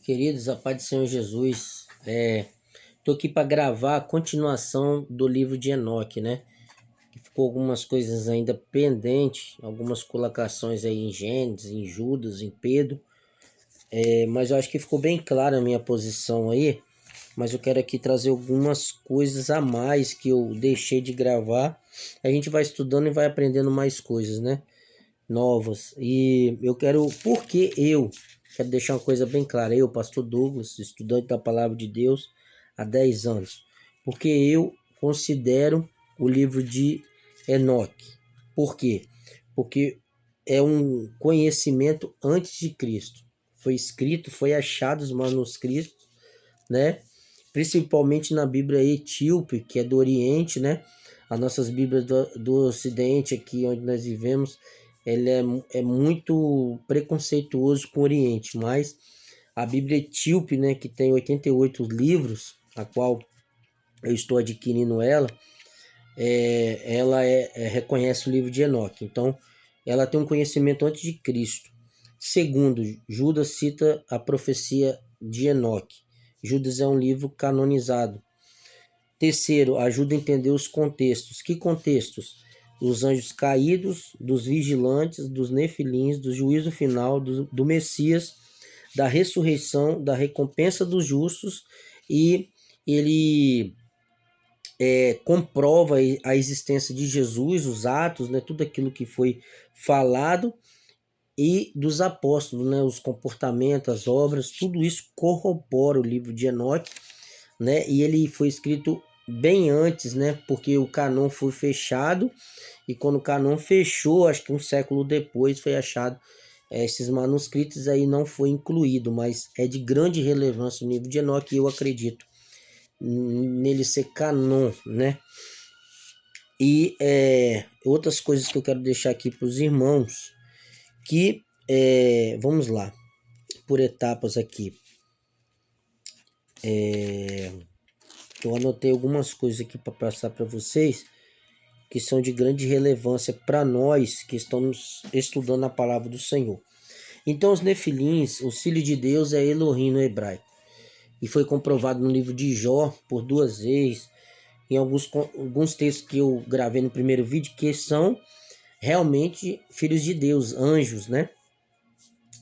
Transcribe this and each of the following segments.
Queridos, a paz do Senhor Jesus. Tô aqui para gravar a continuação do livro de Enoque, né? Que ficou algumas coisas ainda pendentes, algumas colocações aí em Gênesis, em Judas, em Pedro. Mas eu acho que ficou bem clara a minha posição aí. Mas eu quero aqui trazer algumas coisas a mais que eu deixei de gravar. A gente vai estudando e vai aprendendo mais coisas, né? Novas. E eu quero, porque eu quero deixar uma coisa bem clara. Eu, pastor Douglas, estudante da palavra de Deus há 10 anos. Porque eu considero o livro de Enoque. Por quê? Porque é um conhecimento antes de Cristo. Foi escrito, foi achado os manuscritos, né? Principalmente na Bíblia etíope, que é do Oriente, né? As nossas Bíblias do Ocidente, aqui onde nós vivemos, ele é muito preconceituoso com o Oriente, mas a Bíblia etíope, né, que tem 88 livros, a qual eu estou adquirindo ela, reconhece o livro de Enoque. Então, ela tem um conhecimento antes de Cristo. Segundo, Judas cita a profecia de Enoque. Judas é um livro canonizado. Terceiro, ajuda a entender os contextos. Que contextos? Dos anjos caídos, dos vigilantes, dos nefilins, do juízo final, do Messias, da ressurreição, da recompensa dos justos, e ele comprova a existência de Jesus, os atos, né, tudo aquilo que foi falado, e dos apóstolos, né, os comportamentos, as obras, tudo isso corrobora o livro de Enoque, né? E ele foi escrito bem antes, né? Porque o cânon foi fechado, e quando o cânon fechou, acho que um século depois foi achado esses manuscritos, aí não foi incluído, mas é de grande relevância o livro de Enoque, e eu acredito nele ser cânon, né? E outras coisas que eu quero deixar aqui para os irmãos, que vamos lá, por etapas aqui. Eu anotei algumas coisas aqui para passar para vocês que são de grande relevância para nós que estamos estudando a palavra do Senhor. Então, os nefilins, o filho de Deus é Elohim no hebraico, e foi comprovado no livro de Jó por 2 vezes, em alguns textos que eu gravei no primeiro vídeo, que são realmente filhos de Deus, anjos, né?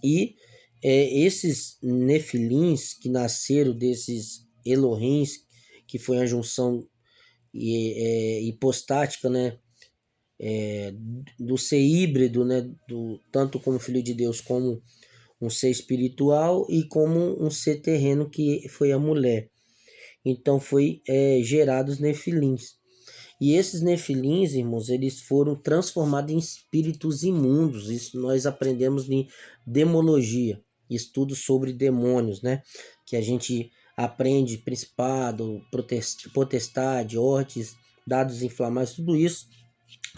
E esses nefilins que nasceram desses Elohims, que foi a junção hipostática, né? Do ser híbrido, né? Tanto como filho de Deus, como um ser espiritual, e como um ser terreno, que foi a mulher. Então foi gerados nefilins. E esses nefilins, irmãos, eles foram transformados em espíritos imundos. Isso nós aprendemos em demologia, estudo sobre demônios, né? Que a gente aprende principado, potestade, hortes, dados inflamados, tudo isso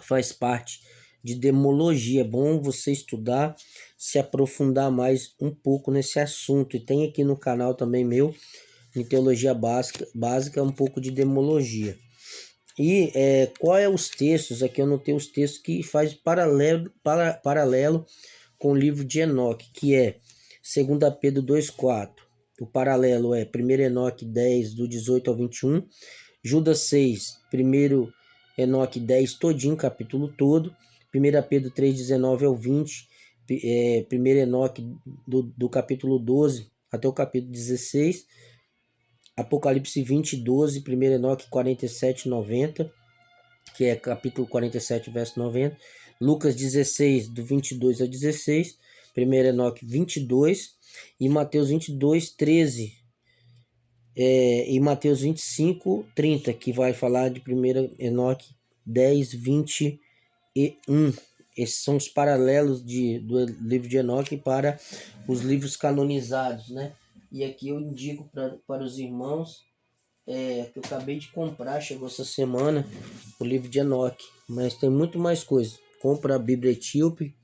faz parte de demologia. É bom você estudar, se aprofundar mais um pouco nesse assunto. E tem aqui no canal também meu, em teologia básica, um pouco de demologia. E qual é os textos? Aqui eu notei os textos que faz paralelo com o livro de Enoque, que é 2 Pedro 2,4. O paralelo é 1 Enoque 10, do 18 ao 21. Judas 6, 1 Enoque 10, todinho, capítulo todo. 1 Pedro 3, 19 ao 20. 1 Enoque do capítulo 12 até o capítulo 16. Apocalipse 20, 12, 1 Enoque 47, 90, que é capítulo 47, verso 90. Lucas 16, do 22 ao 16. 1 Enoque 22. E Mateus 22, 13. E Mateus 25, 30, que vai falar de 1 Enoque 10, 21. Esses são os paralelos do livro de Enoque para os livros canonizados, né? E aqui eu indico para os irmãos que eu acabei de comprar, chegou essa semana, o livro de Enoque, mas tem muito mais coisa. Compra a Bíblia Etíope,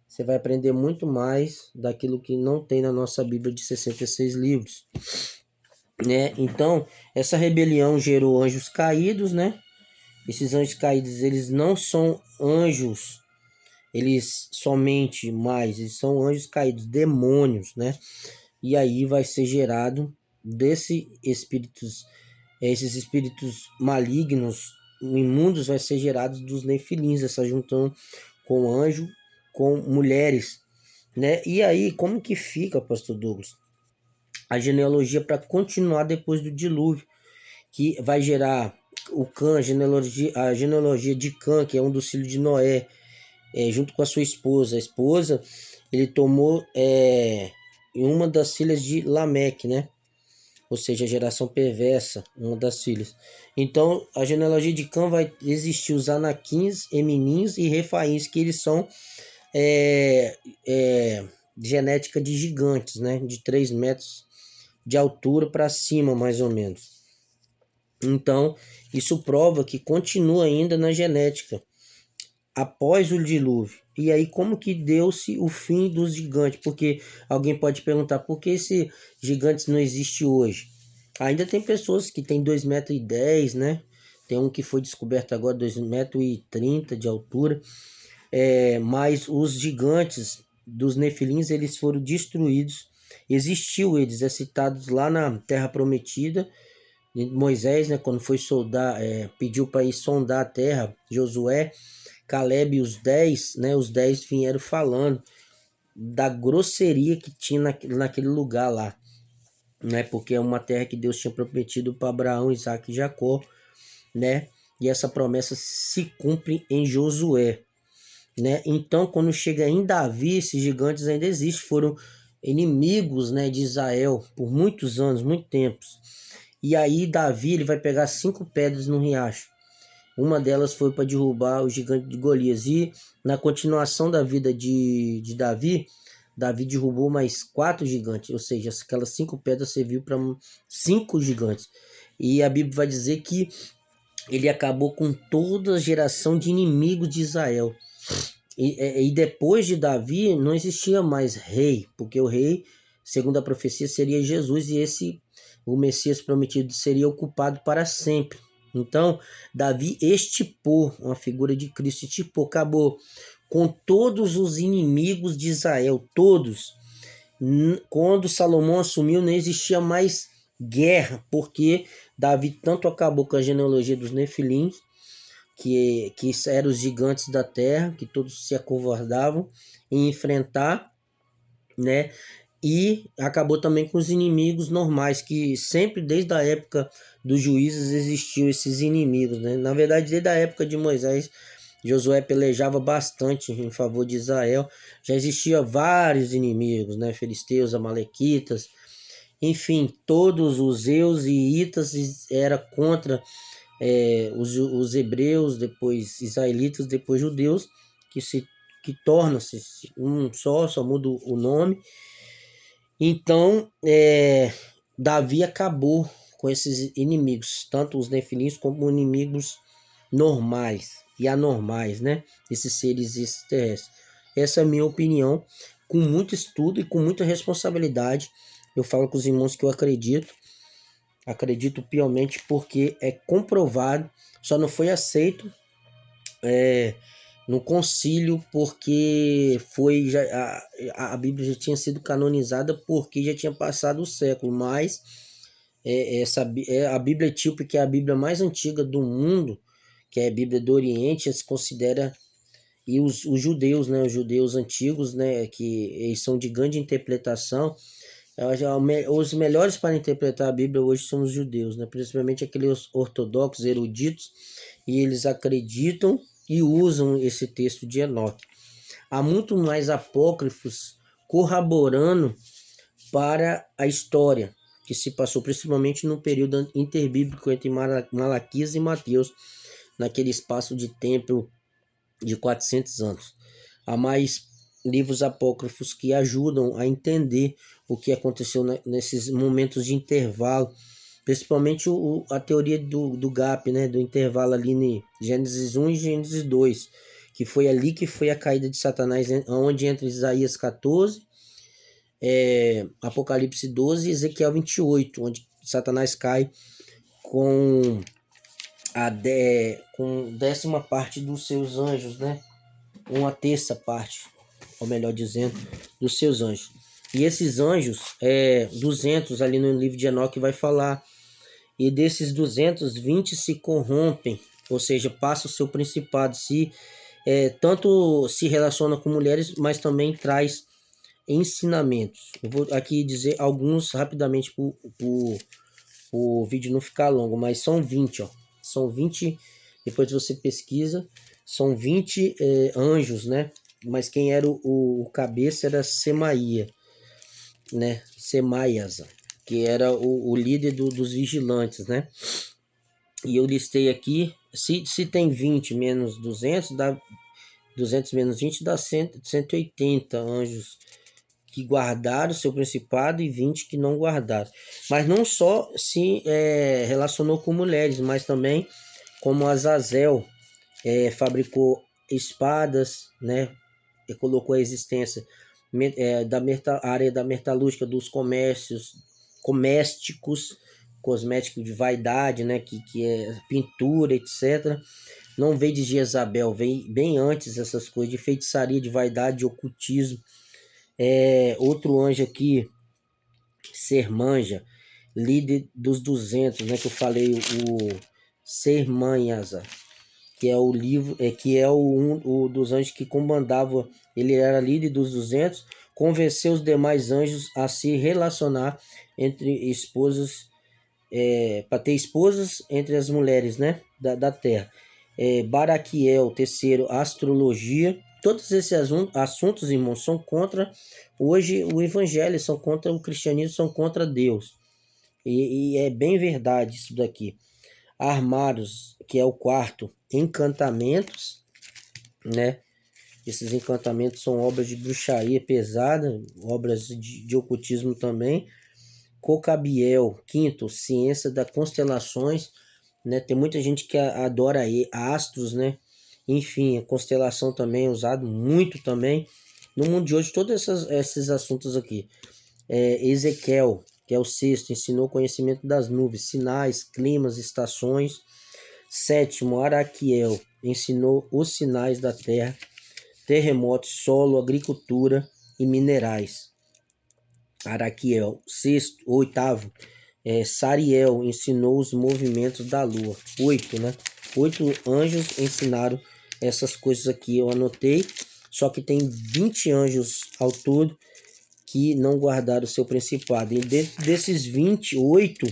você vai aprender muito mais daquilo que não tem na nossa Bíblia de 66 livros, né? Então, essa rebelião gerou anjos caídos, né? Esses anjos caídos, eles não são anjos, eles são anjos caídos, demônios, né? e aí vai ser gerado esses espíritos malignos, imundos, vai ser gerados dos nefilins, essa junção com anjo, com mulheres, né? E aí, como que fica, pastor Douglas, a genealogia para continuar depois do dilúvio, que vai gerar o Cã, a genealogia de Cã, que é um dos filhos de Noé, junto com a sua esposa. A esposa, ele tomou uma das filhas de Lameque, né? Ou seja, a geração perversa, uma das filhas. Então, a genealogia de Cã vai existir os Anaquins, Eminins e Refaíns, que eles são é, é, genética de gigantes, né? De 3 metros de altura para cima, mais ou menos. Então, isso prova que continua ainda na genética após o dilúvio. E aí, como que deu-se o fim dos gigantes? Porque alguém pode perguntar, por que esse gigantes não existe hoje? Ainda tem pessoas que têm 2,10 m, né? Tem um que foi descoberto agora, 2,30 m de altura. Mas os gigantes dos nefilins, eles foram destruídos. Existiu eles, citados lá na Terra Prometida. Moisés, né, quando foi pediu para ir sondar a terra, Josué, Caleb e os 10 vieram falando da grosseria que tinha naquele lugar lá, né? Porque é uma terra que Deus tinha prometido para Abraão, Isaac e Jacó, né? E essa promessa se cumpre em Josué, né? Então, quando chega em Davi, esses gigantes ainda existem, foram inimigos, né, de Israel por muitos anos, muito tempos. E aí Davi, ele vai pegar 5 pedras no riacho. Uma delas foi para derrubar o gigante de Golias. E na continuação da vida de Davi, Davi derrubou mais 4 gigantes. Ou seja, aquelas 5 pedras serviu para 5 gigantes. E a Bíblia vai dizer que ele acabou com toda a geração de inimigos de Israel. E depois de Davi não existia mais rei, porque o rei, segundo a profecia, seria Jesus, e o Messias prometido, seria ocupado para sempre. Então, Davi estipou uma figura de Cristo, estipou, acabou com todos os inimigos de Israel, todos. Quando Salomão assumiu, não existia mais guerra, porque Davi tanto acabou com a genealogia dos Nefilins, que eram os gigantes da terra, que todos se acovardavam em enfrentar, né? E acabou também com os inimigos normais, que sempre desde a época dos juízes existiam esses inimigos, né? Na verdade, desde a época de Moisés, Josué pelejava bastante em favor de Israel. Já existia vários inimigos, né? Filisteus, amalequitas, enfim, todos os eus e itas era contra os hebreus, depois israelitas, depois judeus, que torna-se um só muda o nome. Então, Davi acabou com esses inimigos, tanto os nefilins como inimigos normais e anormais, né? Esses seres extraterrestres. Essa é a minha opinião, com muito estudo e com muita responsabilidade. Eu falo com os irmãos que eu acredito piamente, porque é comprovado, só não foi aceito no concílio, porque a Bíblia já tinha sido canonizada, porque já tinha passado o século, mas a Bíblia etíope, que é a Bíblia mais antiga do mundo, que é a Bíblia do Oriente, se considera, e os judeus, né, os judeus antigos, né, que eles são de grande interpretação. Os melhores para interpretar a Bíblia hoje são os judeus, né? Principalmente aqueles ortodoxos, eruditos, e eles acreditam e usam esse texto de Enoque. Há muito mais apócrifos corroborando para a história que se passou, principalmente no período interbíblico entre Malaquias e Mateus, naquele espaço de tempo de 400 anos. Há mais livros apócrifos que ajudam a entender o que aconteceu nesses momentos de intervalo, principalmente a teoria do gap, né, do intervalo ali em Gênesis 1 e Gênesis 2, que foi ali que foi a caída de Satanás, onde entre Isaías 14, Apocalipse 12 e Ezequiel 28, onde Satanás cai com com 10ª parte dos seus anjos, né? Uma terça parte, ou melhor dizendo, dos seus anjos. E esses anjos, 200 ali no livro de Enoque vai falar. E desses 220 se corrompem, ou seja, passa o seu principado. Tanto se relaciona com mulheres, mas também traz ensinamentos. Eu vou aqui dizer alguns rapidamente para o vídeo não ficar longo, mas são 20, ó. São 20, depois você pesquisa, são 20 anjos, né? Mas quem era o cabeça era Semaia, né? Semaias, que era o líder dos vigilantes, né? E eu listei aqui, se tem 20 menos 200, dá 200 menos 20 dá 180 anjos que guardaram o seu principado e 20 que não guardaram. Mas não só se relacionou com mulheres, mas também como Azazel fabricou espadas, né? E colocou a existência da área da metalúrgica, dos comércios, cosméticos de vaidade, né? Que é pintura, etc. Não veio de Jezabel, veio bem antes essas coisas de feitiçaria, de vaidade, de ocultismo. Outro anjo aqui, Sermanja, líder dos 200, né, que eu falei, o Sermanhasa, que é o livro, que é o dos anjos que comandava, ele era líder dos 200, convenceu os demais anjos a se relacionar entre esposas, para ter esposas entre as mulheres, né, da terra. Baraquiel, terceiro, astrologia. Todos esses assuntos, irmãos, são contra hoje o evangelho, são contra o cristianismo, são contra Deus. E é bem verdade isso daqui. Armários, que é o quarto, encantamentos, né? Esses encantamentos são obras de bruxaria pesada, obras de ocultismo também. Cocabiel, quinto, ciência das constelações, né? Tem muita gente que adora astros, né? Enfim, a constelação também é usado muito também. No mundo de hoje, todos esses assuntos aqui. Ezequiel, que é o sexto, ensinou conhecimento das nuvens, sinais, climas, estações. Sétimo, Araquiel, ensinou os sinais da terra, terremotos, solo, agricultura e minerais. Araquiel, sexto, oitavo, Sariel ensinou os movimentos da lua. 8, né? 8 anjos ensinaram essas coisas aqui. Eu anotei, só que tem 20 anjos ao todo que não guardaram o seu principado. E dentro desses 28,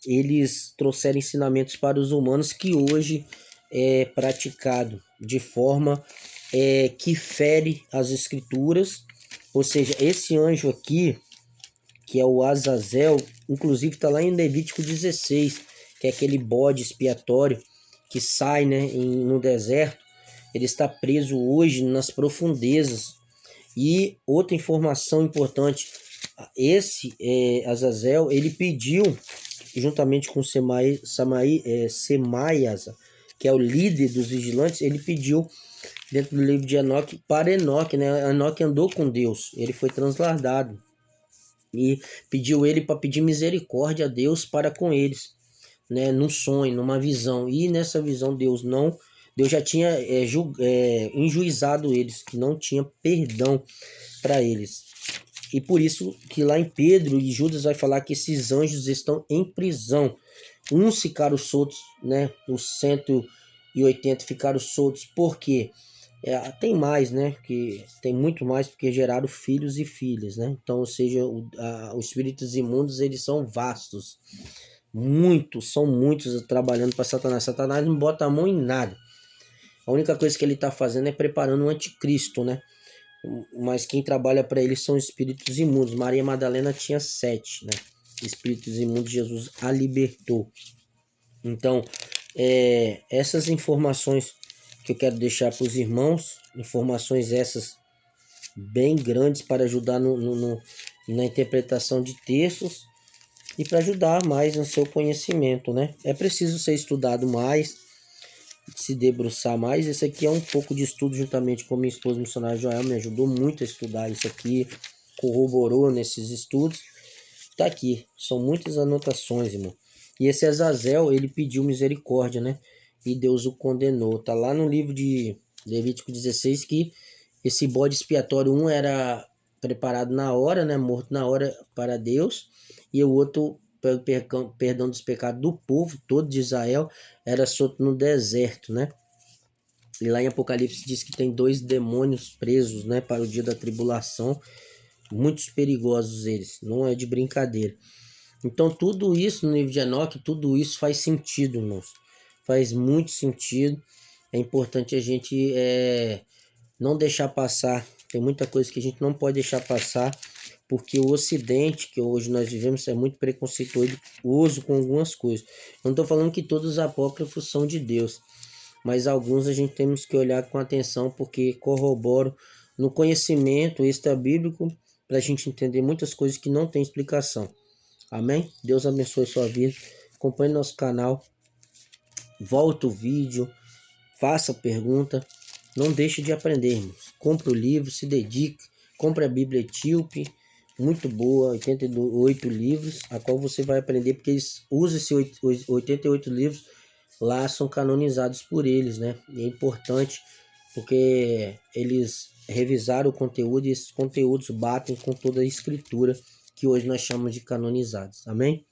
eles trouxeram ensinamentos para os humanos que hoje é praticado de forma que fere as escrituras. Ou seja, esse anjo aqui, que é o Azazel, inclusive está lá em Levítico 16, que é aquele bode expiatório que sai, né, no deserto. Ele está preso hoje nas profundezas. E outra informação importante, esse Azazel, ele pediu, juntamente com Semaias, que é o líder dos vigilantes, ele pediu dentro do livro de Enoque para Enoque, né? Enoque andou com Deus, ele foi transladado e pediu ele para pedir misericórdia a Deus para com eles, né? Num sonho, numa visão. E nessa visão Deus já tinha enjuizado eles, que não tinha perdão para eles. E por isso que lá em Pedro e Judas vai falar que esses anjos estão em prisão. Uns ficaram soltos, né? Os 180 ficaram soltos porque tem mais, né? Que tem muito mais porque geraram filhos e filhas, né? Então, ou seja, os espíritos imundos, eles são vastos. São muitos trabalhando para Satanás. Satanás não bota a mão em nada. A única coisa que ele está fazendo é preparando o anticristo, né? Mas quem trabalha para ele são espíritos imundos. Maria Madalena tinha 7, né? Espíritos imundos, Jesus a libertou. Então, essas informações que eu quero deixar para os irmãos, informações essas bem grandes para ajudar na interpretação de textos e para ajudar mais no seu conhecimento, né? É preciso ser estudado mais, se debruçar mais. Esse aqui é um pouco de estudo juntamente com minha esposa missionária Joel, me ajudou muito a estudar isso aqui, corroborou nesses estudos. Tá aqui, são muitas anotações, irmão. E esse Azazel, ele pediu misericórdia, né? E Deus o condenou. Tá lá no livro de Levítico 16 que esse bode expiatório, um era preparado na hora, né? Morto na hora para Deus, e o outro, pelo perdão dos pecados do povo todo de Israel, era solto no deserto, né? E lá em Apocalipse diz que tem 2 demônios presos, né, para o dia da tribulação, muitos perigosos eles, não é de brincadeira. Então tudo isso no livro de Enoque, tudo isso faz sentido, irmãos. Faz muito sentido. É importante a gente não deixar passar. Tem muita coisa que a gente não pode deixar passar, porque o Ocidente, que hoje nós vivemos, é muito preconceituoso com algumas coisas. Eu não estou falando que todos os apócrifos são de Deus, mas alguns a gente temos que olhar com atenção, porque corroboram no conhecimento extra-bíblico para a gente entender muitas coisas que não tem explicação. Amém? Deus abençoe sua vida. Acompanhe nosso canal. Volta o vídeo. Faça pergunta. Não deixe de aprender, irmãos. Compre o livro, se dedique. Compre a Bíblia Etíope. Muito boa, 88 livros, a qual você vai aprender, porque eles usam esses 88 livros lá, são canonizados por eles, né? E é importante porque eles revisaram o conteúdo e esses conteúdos batem com toda a escritura que hoje nós chamamos de canonizados. Amém?